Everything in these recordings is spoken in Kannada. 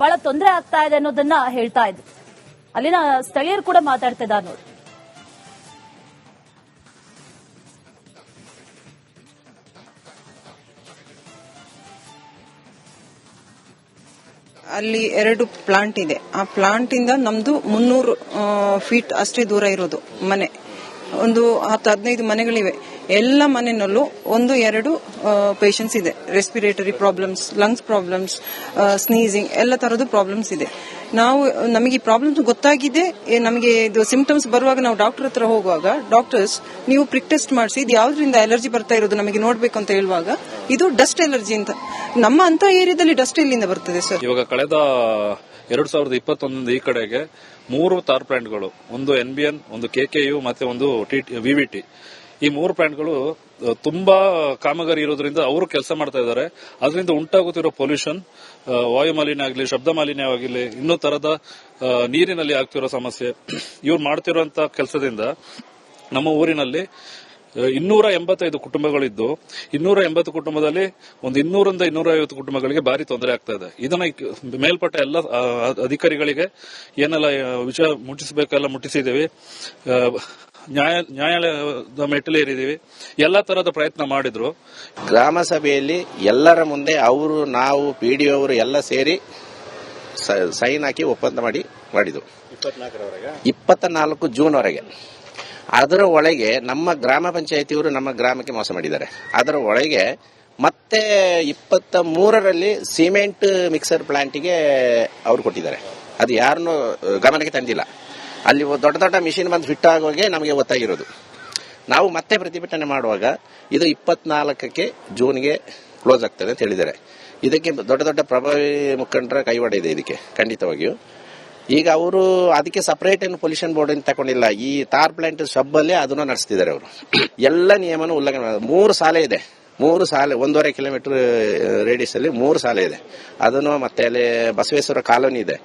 ಬಹಳ ತೊಂದರೆ ಆಗ್ತಾ ಇದೆ ಅನ್ನೋದನ್ನ ಹೇಳ್ತಾ ಇದ್ರು. ಅಲ್ಲಿನ ಸ್ಥಳೀಯರು ಕೂಡ ಮಾತಾಡ್ತಿದ್ದಾರೆ ನೋಡಿ. ಅಲ್ಲಿ 2 ಪ್ಲಾಂಟ್ ಇದೆ. ಆ ಪ್ಲಾಂಟ್ ಇಂದ ನಮ್ದು 300 ಫೀಟ್ ಅಷ್ಟೇ ದೂರ ಇರೋದು ಮನೆ. ಒಂದು 10-15 ಮನೆಗಳಿವೆ. ಎಲ್ಲ ಮನೆಯಲ್ಲೂ 1-2 ಪೇಷಂಟ್ಸ್ ಇದೆ. Respiratory problems, lungs problems, sneezing ಎಲ್ಲ ತರದ್ದು ಪ್ರಾಬ್ಲಮ್ಸ್ ಇದೆ. ನಮಗೆ ಈ ಪ್ರಾಬ್ಲಮ್ಸ್ ಗೊತ್ತಾಗಿದೆ. ನಮಗೆ ಇದು ಸಿಂಪ್ಟಮ್ಸ್ ಬರುವಾಗ ನಾವು ಡಾಕ್ಟರ್ ಹತ್ರ ಹೋಗುವಾಗ ಡಾಕ್ಟರ್ಸ್ ನೀವು ಪ್ರಿಕ್ ಟೆಸ್ಟ್ ಮಾಡಿಸಿ ಇದು ಯಾವ್ದ್ರಿಂದ ಅಲರ್ಜಿ ಬರ್ತಾ ಇರೋದು ನಮಗೆ ನೋಡ್ಬೇಕು ಅಂತ ಹೇಳುವಾಗ ಇದು ಡಸ್ಟ್ ಅಲರ್ಜಿ ಅಂತ. ನಮ್ಮ ಅಂತ ಏರಿಯಾದಲ್ಲಿ ಡಸ್ಟ್ ಎಲ್ಲಿಂದ ಬರ್ತದೆ ಸರ್? ಇವಾಗ ಕಳೆದ 2021 ಈ ಕಡೆಗೆ 3 ತಾರ್ ಪ್ಲಾಂಟ್ಗಳು, ಒಂದು NBN, ಒಂದು KKU ಮತ್ತೆ ಒಂದು VVT, ಈ 3 ಪ್ಲಾಂಟ್ಗಳು ತುಂಬಾ ಕಾಮಗಾರಿ ಇರೋದ್ರಿಂದ ಅವರು ಕೆಲಸ ಮಾಡ್ತಾ ಇದ್ದಾರೆ. ಅದರಿಂದ ಉಂಟಾಗುತ್ತಿರೋ ಪೊಲ್ಯೂಷನ್, ವಾಯು ಮಾಲಿನ್ಯ ಆಗಲಿ, ಶಬ್ದ ಮಾಲಿನ್ಯ ಆಗಲಿ, ಇನ್ನೂ ತರದ ನೀರಿನಲ್ಲಿ ಆಗ್ತಿರೋ ಸಮಸ್ಯೆ, ಇವ್ರು ಮಾಡ್ತಿರೋಂತ ಕೆಲಸದಿಂದ ನಮ್ಮ ಊರಿನಲ್ಲಿ 285 ಕುಟುಂಬಗಳಿದ್ದು 280 ಕುಟುಂಬದಲ್ಲಿ ಒಂದು 200ರಿಂದ 250 ಕುಟುಂಬಗಳಿಗೆ ಭಾರಿ ತೊಂದರೆ ಆಗ್ತಾ ಇದೆ. ಇದನ್ನ ಮೇಲ್ಪಟ್ಟ ಎಲ್ಲ ಅಧಿಕಾರಿಗಳಿಗೆ ಏನೆಲ್ಲ ವಿಷಯ ಮುಟ್ಟಿಸಬೇಕೆಲ್ಲ ಮುಟ್ಟಿಸಿದ್ದೀವಿ. ನ್ಯಾಯಾಲಯದ ಮೆಟ್ಟಿಲೇರಿದೀವಿ. ಎಲ್ಲಾ ತರದ ಪ್ರಯತ್ನ ಮಾಡಿದ್ರು. ಗ್ರಾಮ ಸಭೆಯಲ್ಲಿ ಎಲ್ಲರ ಮುಂದೆ ನಾವು PDO ಅವರು ಎಲ್ಲ ಸೇರಿ ಸೈನ್ ಹಾಕಿ ಒಪ್ಪಂದ ಮಾಡಿದ್ದು 24 ಜೂನ್ ವರೆಗೆ. ಅದರ ಒಳಗೆ ನಮ್ಮ ಗ್ರಾಮ ಪಂಚಾಯತಿಯವರು ನಮ್ಮ ಗ್ರಾಮಕ್ಕೆ ಮೋಸ ಮಾಡಿದ್ದಾರೆ. ಅದರ ಒಳಗೆ ಮತ್ತೆ 23ರಲ್ಲಿ ಸಿಮೆಂಟ್ ಮಿಕ್ಸರ್ ಪ್ಲಾಂಟಿಗೆ ಅವರು ಕೊಟ್ಟಿದ್ದಾರೆ. ಅದು ಯಾರನ್ನು ಗಮನಕ್ಕೆ ತಂದಿಲ್ಲ. ಅಲ್ಲಿ ದೊಡ್ಡ ದೊಡ್ಡ ಮಿಷಿನ್ ಬಂದು ಫಿಟ್ ಆಗೋಗೆ ನಮಗೆ ಗೊತ್ತಾಗಿರೋದು. ನಾವು ಮತ್ತೆ ಪ್ರತಿಭಟನೆ ಮಾಡುವಾಗ ಇದು 24ಕ್ಕೆ ಜೂನ್ಗೆ ಕ್ಲೋಸ್ ಆಗ್ತದೆ ಅಂತ ಹೇಳಿದ್ದಾರೆ. ಇದಕ್ಕೆ ದೊಡ್ಡ ದೊಡ್ಡ ಪ್ರಭಾವಿ ಮುಖಂಡರ ಕೈವಾಡ ಇದೆ ಇದಕ್ಕೆ ಖಂಡಿತವಾಗಿಯೂ. ಈಗ ಅವರು ಅದಕ್ಕೆ ಸಪರೇಟ್ ಏನು ಪೊಲ್ಯೂಷನ್ ಬೋರ್ಡ್ ಅಂತ ತಗೊಂಡಿಲ್ಲ. ಈ ತಾರ್ ಪ್ಲಾಂಟ್ ಸಬ್ ಅಲ್ಲೇ ಅದನ್ನು ನಡೆಸ್ತಿದ್ದಾರೆ ಅವರು. ಎಲ್ಲ ನಿಯಮನೂ ಉಲ್ಲಂಘನೆ. 3 ಶಾಲೆ ಇದೆ. 3 ಶಾಲೆ 1.5 ಕಿಲೋಮೀಟರ್ ರೇಡಿಯಸ್ ಅಲ್ಲಿ 3 ಶಾಲೆ ಇದೆ. ಅದನ್ನು ಮತ್ತೆ ಅಲ್ಲಿ ಬಸವೇಶ್ವರ ಕಾಲೋನಿ ಇದೆ.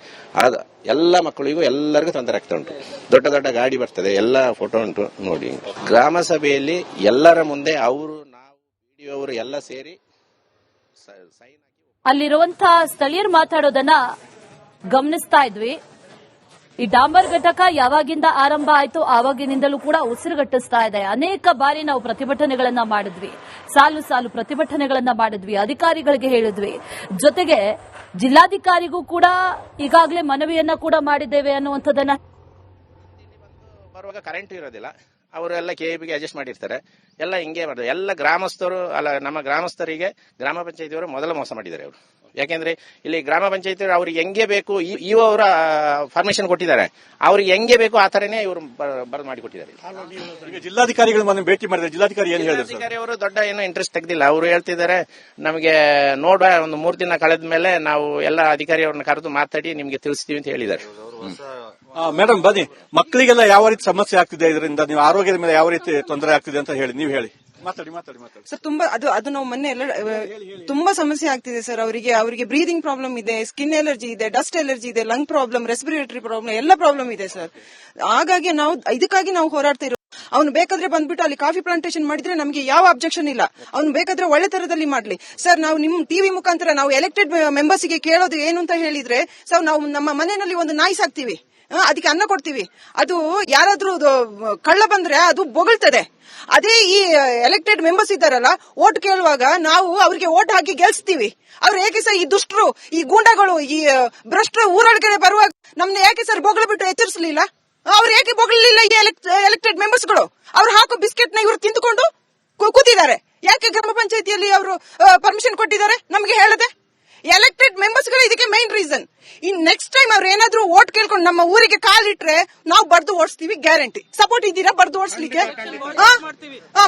ಎಲ್ಲ ಮಕ್ಕಳಿಗೂ ಎಲ್ಲರಿಗೂ ತೊಂದರೆ ಆಗ್ತಾ ಉಂಟು. ದೊಡ್ಡ ದೊಡ್ಡ ಗಾಡಿ ಬರ್ತದೆ. ಎಲ್ಲ ಫೋಟೋ ಉಂಟು ನೋಡಿ. ಗ್ರಾಮ ಸಭೆಯಲ್ಲಿ ಎಲ್ಲರ ಮುಂದೆ ನಾವು PDO ಅವರು ಎಲ್ಲ ಸೇರಿ ಸೈನ್ ಹಾಕಿ ಅಲ್ಲಿರುವಂತಹ ಸ್ಥಳೀಯರು ಮಾತಾಡೋದನ್ನ ಗಮನಿಸ್ತಾ ಇದ್ವಿ. ಈ ಡಾಂಬರ್ ಘಟಕ ಯಾವಾಗಿಂದ ಆರಂಭ ಆಯ್ತು ಆವಾಗಿನಿಂದಲೂ ಕೂಡ ಉಸಿರುಗಟ್ಟಿಸ್ತಾ ಇದೆ. ಅನೇಕ ಬಾರಿ ನಾವು ಪ್ರತಿಭಟನೆಗಳನ್ನ ಮಾಡಿದ್ವಿ, ಸಾಲು ಪ್ರತಿಭಟನೆಗಳನ್ನ ಮಾಡಿದ್ವಿ, ಅಧಿಕಾರಿಗಳಿಗೆ ಹೇಳಿದ್ವಿ. ಜೊತೆಗೆ ಜಿಲ್ಲಾಧಿಕಾರಿಗೂ ಕೂಡ ಈಗಾಗಲೇ ಮನವಿಯನ್ನ ಕೂಡ ಮಾಡಿದ್ದೇವೆ ಅನ್ನುವಂಥದ್ದನ್ನ. ಬರುವಾಗ ಕರೆಂಟ್ ಇರೋದಿಲ್ಲ. ಅವರು ಎಲ್ಲ KEBಗೆ ಅಡ್ಜಸ್ಟ್ ಮಾಡಿರ್ತಾರೆ. ಎಲ್ಲ ಹಿಂಗೆ ಮಾಡಿದ್ರು. ಎಲ್ಲ ಗ್ರಾಮಸ್ಥರು ನಮ್ಮ ಗ್ರಾಮಸ್ಥರಿಗೆ ಗ್ರಾಮ ಪಂಚಾಯತಿಯವರು ಮೊದಲ ಮೋಸ ಮಾಡಿದ್ದಾರೆ ಅವರು. ಯಾಕೆಂದ್ರೆ ಇಲ್ಲಿ ಗ್ರಾಮ ಪಂಚಾಯತಿ ಅವ್ರಿಗೆ ಹೆಂಗೆ ಬೇಕು ಇಒ ಅವರ ಪರ್ಮಿಷನ್ ಕೊಟ್ಟಿದ್ದಾರೆ. ಅವ್ರಿಗೆ ಹೆಂಗೆ ಬೇಕು ಆ ತರನೇ ಇವರು ಬರೆದು ಮಾಡಿಕೊಟ್ಟಿದ್ದಾರೆ. ಈಗ ಜಿಲ್ಲಾಧಿಕಾರಿಗಳು ಭೇಟಿ ಮಾಡಿದ್ದಾರೆ. ಜಿಲ್ಲಾಧಿಕಾರಿ ಏನು ಹೇಳಿದ್ರು? ಜಿಲ್ಲಾಧಿಕಾರಿ ಅವರು ದೊಡ್ಡ ಏನೋ ಇಂಟ್ರೆಸ್ಟ್ ತೆಗೆದಿಲ್ಲ. ಅವರು ಹೇಳ್ತಿದ್ದಾರೆ ನಮಗೆ ನೋಡುವ ಒಂದು 3 ದಿನ ಕಳೆದ ಮೇಲೆ ನಾವು ಎಲ್ಲ ಅಧಿಕಾರಿ ಅವ್ರನ್ನ ಕರೆದು ಮಾತಾಡಿ ನಿಮ್ಗೆ ತಿಳಿಸ್ತೀವಿ ಅಂತ ಹೇಳಿದ್ದಾರೆ. ಮೇಡಮ್ ಬನ್ನಿ, ಮಕ್ಕಳಿಗೆಲ್ಲ ಯಾವ ರೀತಿ ಸಮಸ್ಯೆ ಆಗ್ತಿದೆ, ಇದರಿಂದ ನೀವು ಆರೋಗ್ಯದ ಮೇಲೆ ಯಾವ ರೀತಿ ತೊಂದರೆ ಆಗ್ತಿದೆ ಅಂತ ಹೇಳಿ ನೀವು ಹೇಳಿ. ಮಾತಾಡಿ ಸರ್. ತುಂಬಾ ಅದು ನಾವು ಮೊನ್ನೆ ಎಲ್ಲ ತುಂಬಾ ಸಮಸ್ಯೆ ಆಗ್ತಿದೆ ಸರ್. ಅವರಿಗೆ ಬ್ರೀದಿಂಗ್ ಪ್ರಾಬ್ಲಮ್ ಇದೆ, ಸ್ಕಿನ್ ಎಲರ್ಜಿ ಇದೆ, ಡಸ್ಟ್ ಎಲರ್ಜಿ ಇದೆ, ಲಂಗ್ ಪ್ರಾಬ್ಲಮ್, ರೆಸ್ಪಿರೇಟರಿ ಪ್ರಾಬ್ಲಮ್ ಎಲ್ಲ ಪ್ರಾಬ್ಲಮ್ ಇದೆ ಸರ್. ಹಾಗಾಗಿ ಇದಕ್ಕಾಗಿ ನಾವು ಹೋರಾಡ್ತಾ ಇರೋದು. ಅವನು ಬೇಕಾದ್ರೆ ಬಂದ್ಬಿಟ್ಟು ಅಲ್ಲಿ ಕಾಫಿ ಪ್ಲಾಂಟೇಶನ್ ಮಾಡಿದ್ರೆ ನಮಗೆ ಯಾವ ಅಬ್ಜೆಕ್ಷನ್ ಇಲ್ಲ. ಅವನು ಬೇಕಾದ್ರೆ ಒಳ್ಳೆ ತರದಲ್ಲಿ ಮಾಡ್ಲಿ ಸರ್. ನಾವು ನಿಮ್ TV ಮುಖಾಂತರ ನಾವು ಎಲೆಕ್ಟೆಡ್ ಮೆಂಬರ್ಸ್ ಗೆ ಕೇಳೋದು ಏನು ಅಂತ ಹೇಳಿದ್ರೆ ಸರ್, ನಾವು ನಮ್ಮ ಮನೆಯಲ್ಲಿ ಒಂದು ನಾಯಿ ಸಾಕ್ತಿವಿ, ಅದಕ್ಕೆ ಅನ್ನ ಕೊಡ್ತೀವಿ. ಅದು ಯಾರಾದ್ರೂ ಕಳ್ಳ ಬಂದ್ರೆ ಅದು ಬೊಗಳ್ತದೆ. ಅದೇ ಈ ಎಲೆಕ್ಟೆಡ್ ಮೆಂಬರ್ಸ್ ಇದ್ದಾರಲ್ಲ, ಓಟ್ ಕೇಳುವಾಗ ನಾವು ಅವರಿಗೆ ಓಟ್ ಹಾಕಿ ಗೆಲ್ಸ್ತೀವಿ. ಅವ್ರು ಹೇಗೆ ಸರ್ ಈ ದುಷ್ಟರು, ಈ ಗೂಂಡಗಳು, ಈ ಭ್ರಷ್ಟರು ಊರೊಳಗಡೆ ಬರುವಾಗ ನಮ್ನ ಯಾಕೆ ಸರ್ ಬೊಗಳು ಬಿಟ್ಟು ಎಚ್ಚರಿಸಲಿಲ್ಲ? ಅವ್ರು ಯಾಕೆ ಬೊಗಳಲಿಲ್ಲ? ಈ ಎಲೆಕ್ಟೆಡ್ ಮೆಂಬರ್ಸ್ ಗಳು ಅವ್ರು ಹಾಕೋ ಬಿಸ್ಕೆಟ್ ನ ಇವರು ತಿಂದುಕೊಂಡು ಕೂತಿದ್ದಾರೆ. ಯಾಕೆ ಗ್ರಾಮ ಪಂಚಾಯತಿಯಲ್ಲಿ ಅವರು ಪರ್ಮಿಷನ್ ಕೊಟ್ಟಿದ್ದಾರೆ ನಮಗೆ ಹೇಳದೆ? ಎಲೆಕ್ಟೆಡ್ ಮೆಂಬರ್ಸ್ ಗಳು ಇದಕ್ಕೆ ಮೈನ್ ರೀಸನ್. ಇನ್ ನೆಕ್ಸ್ಟ್ ಟೈಮ್ ಅವ್ರು ಏನಾದ್ರೂ ಓಟ್ ಕೇಳ್ಕೊಂಡು ನಮ್ಮ ಊರಿಗೆ ಕಾಲಿಟ್ರೆ ನಾವು ಬರ್ದು ಓಡಿಸ್ತೀವಿ, ಗ್ಯಾರಂಟಿ. ಸಪೋರ್ಟ್ ಇದ್ದೀರಾ ಬರ್ದು ಓಡಿಸ್ಲಿಕ್ಕೆ?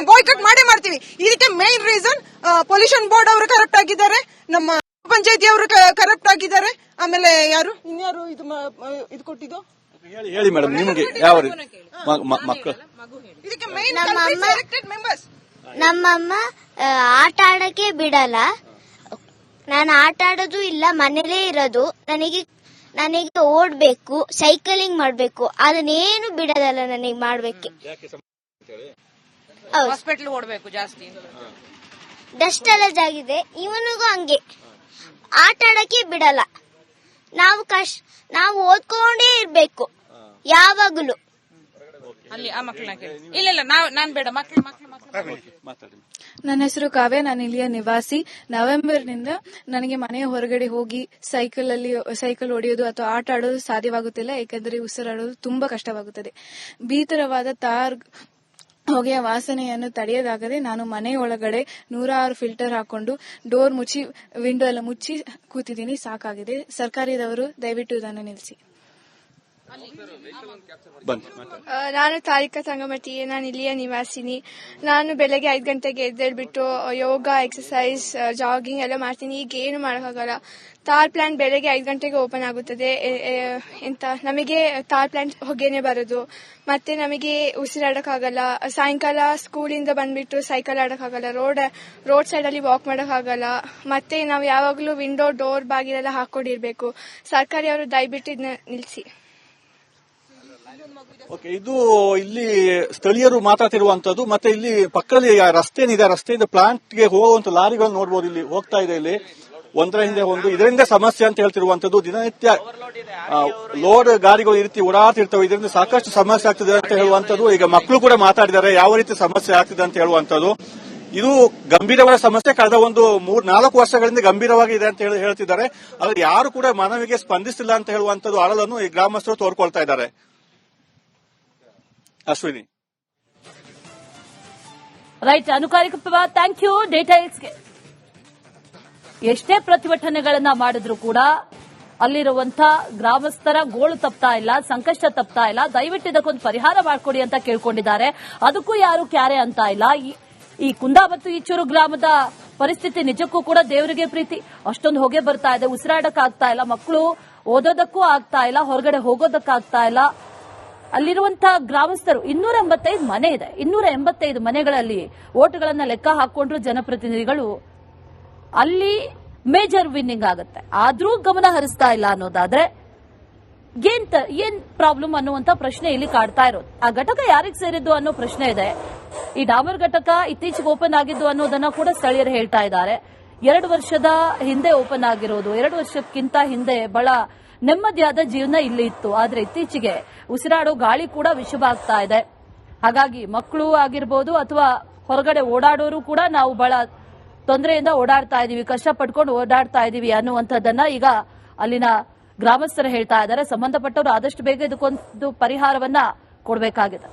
ಬಾಯ್ಕಟ್ ಮಾಡೇ ಮಾಡ್ತೀವಿ. ಇದಕ್ಕೆ ಮೈನ್ ರೀಸನ್ ಪೊಲ್ಯೂಷನ್ ಬೋರ್ಡ್ ಅವರು ಕರಪ್ಟ್ ಆಗಿದ್ದಾರೆ, ನಮ್ಮ ಪಂಚಾಯತಿ ಅವರು ಕರಪ್ಟ್ ಆಗಿದ್ದಾರೆ. ಆಮೇಲೆ ಇನ್ಯಾರು ಇದು ಕೊಟ್ಟಿದ್ದು ಹೇಳಿ ಮೇಡಮ್. ನಿಮಗೆ ಯಾವ ಮಕ್ಕಳು? ಇದಕ್ಕೆ ಮೈನ್ ಎಲೆಕ್ಟೆಡ್ ಮೆಂಬರ್ಸ್. ನಮ್ಮಮ್ಮ ಆಟ ಆಡಕ್ಕೆ ಬಿಡಲ್ಲ. ನಾನು ಆಟ ಆಡೋದು ಇಲ್ಲ, ಮನೇಲೇ ಇರೋದು. ನನಗೆ ಓಡ್ಬೇಕು, ಸೈಕಲಿಂಗ್ ಮಾಡ್ಬೇಕು, ಅದನ್ನೇನು ಬಿಡೋದಲ್ಲ ನನಗೆ ಮಾಡ್ಬೇಕು. ಹಾಸ್ಪಿಟಲ್ ಓಡಬೇಕು ಜಾಸ್ತಿ. ಡಸ್ಟ್ ಅಲರ್ಜಿ ಆಗಿದೆ. ಇವನಿಗೂ ಹಂಗೆ ಆಟ ಆಡಕ್ಕೆ ಬಿಡಲ್ಲ. ನಾವು ಓದ್ಕೊಂಡೇ ಇರ್ಬೇಕು ಯಾವಾಗಲೂ. ಅಲ್ಲಿ ಆ ಮಕ್ಕಳನ್ನ ಕೇಳಿ. ಇಲ್ಲ ನಾನ್ ಬೇಡ, ಮಕ್ಕಳು ಮಾತಾಡಿ. ನನ್ನ ಹೆಸರು ಕಾವ್ಯ, ನಾನು ಇಲ್ಲಿಯ ನಿವಾಸಿ. ನವೆಂಬರ್ನಿಂದ ನನಗೆ ಮನೆಯ ಹೊರಗಡೆ ಹೋಗಿ ಸೈಕಲ್ ಹೊಡೆಯೋದು ಅಥವಾ ಆಟ ಆಡೋದು ಸಾಧ್ಯವಾಗುತ್ತಿಲ್ಲ, ಏಕೆಂದರೆ ಉಸಿರಾಡೋದು ತುಂಬಾ ಕಷ್ಟವಾಗುತ್ತದೆ. ಭೀಕರವಾದ ಹೊಗೆಯ ವಾಸನೆಯನ್ನು ತಡೆಯದಾಗದೆ ನಾನು ಮನೆಯ ಒಳಗಡೆ 106 ಫಿಲ್ಟರ್ ಹಾಕೊಂಡು ಡೋರ್ ಮುಚ್ಚಿ ವಿಂಡೋ ಎಲ್ಲ ಮುಚ್ಚಿ ಕೂತಿದ್ದೀನಿ. ಸಾಕಾಗಿದೆ. ಸರ್ಕಾರದವರು ದಯವಿಟ್ಟು ಇದನ್ನು ನಿಲ್ಲಿಸಿ. ನಾನು ತಾರಿಕಾ ಸಂಗಮತಿ, ನಾನು ಇಲ್ಲಿಯ ನಿವಾಸಿನಿ. ನಾನು ಬೆಳಗ್ಗೆ 5 ಗಂಟೆಗೆ ಎದ್ದೇಳ್ಬಿಟ್ಟು ಯೋಗ, ಎಕ್ಸರ್ಸೈಸ್, ಜಾಗಿಂಗ್ ಎಲ್ಲ ಮಾಡ್ತೀನಿ. ಈಗ ಏನು ಮಾಡೋಕ್ಕಾಗಲ್ಲ. ತಾರ್ ಪ್ಲಾಂಟ್ ಬೆಳಗ್ಗೆ 5 ಗಂಟೆಗೆ ಓಪನ್ ಆಗುತ್ತದೆ. ನಮಗೆ ತಾರ್ ಪ್ಲಾಂಟ್ ಹೊಗೆನೆ ಬರೋದು. ಮತ್ತೆ ನಮಗೆ ಉಸಿರಾಡಕ್ಕಾಗಲ್ಲ. ಸಾಯಂಕಾಲ ಸ್ಕೂಲಿಂದ ಬಂದ್ಬಿಟ್ಟು ಸೈಕಲ್ ಆಡಕ್ಕಾಗಲ್ಲ. ರೋಡ್ ಸೈಡ್ ಅಲ್ಲಿ ವಾಕ್ ಮಾಡೋಕ್ಕಾಗಲ್ಲ. ಮತ್ತೆ ನಾವು ಯಾವಾಗಲೂ ವಿಂಡೋ, ಡೋರ್, ಬಾಗಿಲೆಲ್ಲ ಹಾಕೊಂಡಿರ್ಬೇಕು. ಸರ್ಕಾರಿ ಅವರು ದಯವಿಟ್ಟು ಇದನ್ನ ನಿಲ್ಲಿಸಿ. ಓಕೆ, ಇದು ಇಲ್ಲಿ ಸ್ಥಳೀಯರು ಮಾತಾಡ್ತಿರುವಂತದ್ದು. ಮತ್ತೆ ಇಲ್ಲಿ ಪಕ್ಕದಲ್ಲಿ ರಸ್ತೆ ಏನಿದೆ, ರಸ್ತೆಯಿಂದ ಪ್ಲಾಂಟ್ಗೆ ಹೋಗುವಂತ ಲಾರಿಗಳು ನೋಡಬಹುದು. ಇಲ್ಲಿ ಹೋಗ್ತಾ ಇದೆ, ಇಲ್ಲಿ ಒಂದರ ಹಿಂದೆ ಒಂದು. ಇದರಿಂದ ಸಮಸ್ಯೆ ಅಂತ ಹೇಳ್ತಿರುವಂತದ್ದು. ದಿನನಿತ್ಯ ಲೋಡ್ ಗಾಡಿಗಳು ಈ ರೀತಿ ಓಡಾಡ್ತಿರ್ತವೆ. ಇದರಿಂದ ಸಾಕಷ್ಟು ಸಮಸ್ಯೆ ಆಗ್ತದೆ ಅಂತ ಹೇಳುವಂತದ್ದು. ಈಗ ಮಕ್ಕಳು ಕೂಡ ಮಾತಾಡಿದ್ದಾರೆ ಯಾವ ರೀತಿ ಸಮಸ್ಯೆ ಆಗ್ತಿದೆ ಅಂತ ಹೇಳುವಂತದ್ದು. ಇದು ಗಂಭೀರವಾದ ಸಮಸ್ಯೆ. ಕಳೆದ ಒಂದು 3-4 ವರ್ಷಗಳಿಂದ ಗಂಭೀರವಾಗಿದೆ ಅಂತ ಹೇಳ್ತಿದ್ದಾರೆ. ಆದ್ರೆ ಯಾರು ಕೂಡ ಮನವಿಗೆ ಸ್ಪಂದಿಸಿಲ್ಲ ಅಂತ ಹೇಳುವಂತದ್ದು ಅಳಲನ್ನು ಈ ಗ್ರಾಮಸ್ಥರು ತೋರ್ಕೊಳ್ತಾ ಇದ್ದಾರೆ. ಅಶ್ವಿನಿ. ರೈಟ್, ಅನುಕಾರಿಕಪ್ಪ, ಥ್ಯಾಂಕ್ ಯು ಡೀಟೇಲ್ಸ್ಗೆ. ಎಷ್ಟೇ ಪ್ರತಿಭಟನೆಗಳನ್ನ ಮಾಡಿದ್ರು ಕೂಡ ಅಲ್ಲಿರುವಂತ ಗ್ರಾಮಸ್ಥರ ಗೋಳು ತಪ್ತಾ ಇಲ್ಲ, ಸಂಕಷ್ಟ ತಪ್ತಾ ಇಲ್ಲ. ದಯವಿಟ್ಟು ಇದಕ್ಕೊಂದು ಪರಿಹಾರ ಮಾಡಿಕೊಡಿ ಅಂತ ಕೇಳ್ಕೊಂಡಿದ್ದಾರೆ. ಅದಕ್ಕೂ ಯಾರು ಕ್ಯಾರೆ ಅಂತ ಇಲ್ಲ. ಈ ಕುಂದಾ ಮತ್ತು ಈಚೂರು ಗ್ರಾಮದ ಪರಿಸ್ಥಿತಿ ನಿಜಕ್ಕೂ ಕೂಡ ದೇವರಿಗೆ ಪ್ರೀತಿ. ಅಷ್ಟೊಂದು ಹೊಗೆ ಬರ್ತಾ ಇದೆ, ಉಸಿರಾಡಕ್ಕಾಗ್ತಾ ಇಲ್ಲ, ಮಕ್ಕಳು ಓದೋದಕ್ಕೂ ಆಗ್ತಾ ಇಲ್ಲ, ಹೊರಗಡೆ ಹೋಗೋದಕ್ಕಾಗ್ತಾ ಇಲ್ಲ. ಅಲ್ಲಿರುವಂತಹ ಗ್ರಾಮಸ್ಥರು 285 ಮನೆ ಇದೆ. 285 ಮನೆಗಳಲ್ಲಿ ಓಟ್ಗಳನ್ನ ಲೆಕ್ಕ ಹಾಕೊಂಡ್ರು ಜನಪ್ರತಿನಿಧಿಗಳು ಅಲ್ಲಿ ಮೇಜರ್ ವಿನ್ನಿಂಗ್ ಆಗುತ್ತೆ. ಆದ್ರೂ ಗಮನ ಹರಿಸ್ತಾ ಇಲ್ಲ ಅನ್ನೋದಾದ್ರೆ ಏನ್ ಪ್ರಾಬ್ಲಮ್ ಅನ್ನುವಂತ ಪ್ರಶ್ನೆ ಇಲ್ಲಿ ಕಾಡ್ತಾ ಇರೋದು. ಆ ಘಟಕ ಯಾರಿಗೆ ಸೇರಿದ್ದು ಅನ್ನೋ ಪ್ರಶ್ನೆ ಇದೆ. ಈ ಡಾಮರ್ ಘಟಕ ಇತ್ತೀಚೆಗೆ ಓಪನ್ ಆಗಿದ್ದು ಅನ್ನೋದನ್ನ ಕೂಡ ಸ್ಥಳೀಯರು ಹೇಳ್ತಾ ಇದ್ದಾರೆ. 2 ವರ್ಷದ ಹಿಂದೆ ಓಪನ್ ಆಗಿರೋದು, 2 ವರ್ಷಕ್ಕಿಂತ ಹಿಂದೆ ಬಹಳ ನೆಮ್ಮದಿಯಾದ ಜೀವನ ಇಲ್ಲಿ ಇತ್ತು. ಆದ್ರೆ ಇತ್ತೀಚೆಗೆ ಉಸಿರಾಡೋ ಗಾಳಿ ಕೂಡ ವಿಷವಾಗ್ತಾ ಇದೆ. ಹಾಗಾಗಿ ಮಕ್ಕಳು ಆಗಿರ್ಬೋದು ಅಥವಾ ಹೊರಗಡೆ ಓಡಾಡೋರು ಕೂಡ ನಾವು ಬಹಳ ತೊಂದರೆಯಿಂದ ಓಡಾಡ್ತಾ ಇದೀವಿ, ಕಷ್ಟಪಟ್ಕೊಂಡು ಓಡಾಡ್ತಾ ಇದೀವಿ ಅನ್ನುವಂಥದ್ದನ್ನ ಈಗ ಅಲ್ಲಿನ ಗ್ರಾಮಸ್ಥರು ಹೇಳ್ತಾ ಇದ್ದಾರೆ. ಸಂಬಂಧಪಟ್ಟವರು ಆದಷ್ಟು ಬೇಗ ಇದಕ್ಕೊಂದು ಪರಿಹಾರವನ್ನ ಕೊಡಬೇಕಾಗಿದೆ.